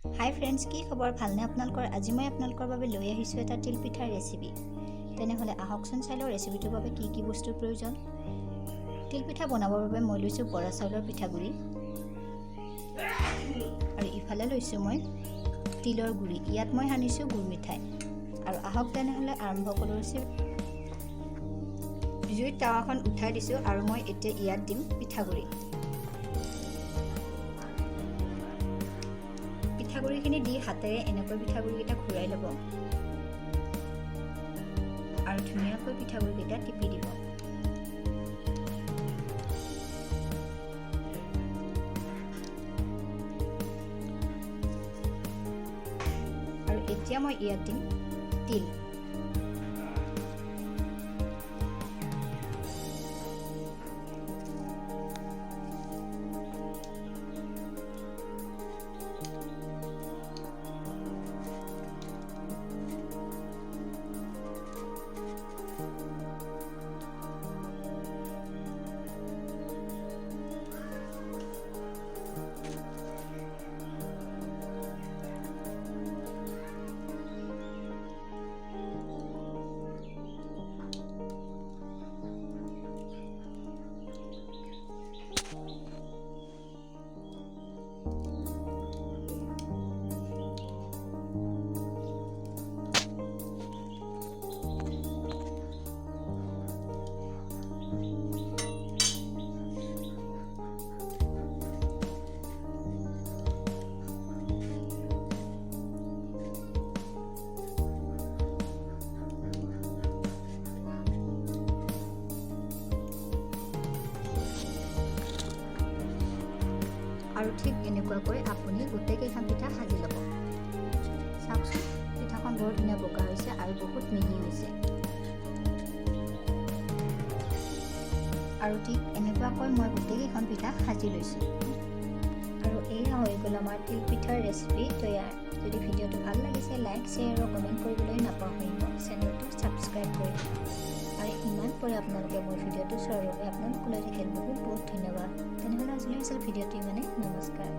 হাই friends, কি খবৰ? ভালনে আপোনালোকৰ? আজি মই আপোনালোকৰ বাবে লৈ আহিছোঁ এটা তিলপিঠাৰ ৰেচিপি। তেনেহ'লে আহকচোন চাই লওঁ ৰেচিপিটোৰ বাবে কি কি বস্তুৰ প্ৰয়োজন। তিলপিঠা বনাবৰ বাবে মই লৈছোঁ বৰা চাউলৰ পিঠাগুড়ি, আৰু ইফালে লৈছোঁ মই তিলৰ গুড়ি। ইয়াত মই সানিছোঁ গুড় মিঠাই। আৰু আহক তেনেহ'লে আৰম্ভ কৰোঁ ৰেচিপি। জুইত টাৱাখন উঠাই দিছোঁ আৰু মই এতিয়া ইয়াত দিম পিঠাগুড়ি। পিঠাগুড়িখিনি দি হাতেৰে এনেকৈ পিঠাগুড়িকেইটা ঘূৰাই ল'ব আৰু ধুনীয়াকৈ পিঠাগুড়িকেইটা টিপি দিব। আৰু এতিয়া মই ইয়াত দিম তিল। আৰু ঠিক এনেকুৱাকৈ আপুনি গোটেইকেইখন পিঠা সাজি ল'ব। চাওকচোন, পিঠাখন বৰ ধুনীয়া বগা হৈছে আৰু বহুত মিহি হৈছে। আৰু ঠিক এনেকুৱাকৈ মই গোটেইকেইখন পিঠা সাজি লৈছোঁ। আৰু এয়া হৈ গ'ল আমাৰ তিলপিঠাৰ ৰেচিপি তৈয়াৰ। যদি ভিডিঅ'টো ভাল লাগিছে লাইক, শ্বেয়াৰ আৰু কমেণ্ট কৰিবলৈ নাপাহৰিব। চেনেলটো ছাবস্ক্ৰাইব কৰি দিব। আৰু ইমান পৰে আপোনালোকে মোৰ ভিডিঅ'টো চোৱাৰ বাবে আপোনালোকলৈ থাকিল বহুত বহুত ধন্যবাদ। তেনেহ'লে আজিলৈ আছিল ভিডিঅ'টো ইমানে। নমস্কাৰ।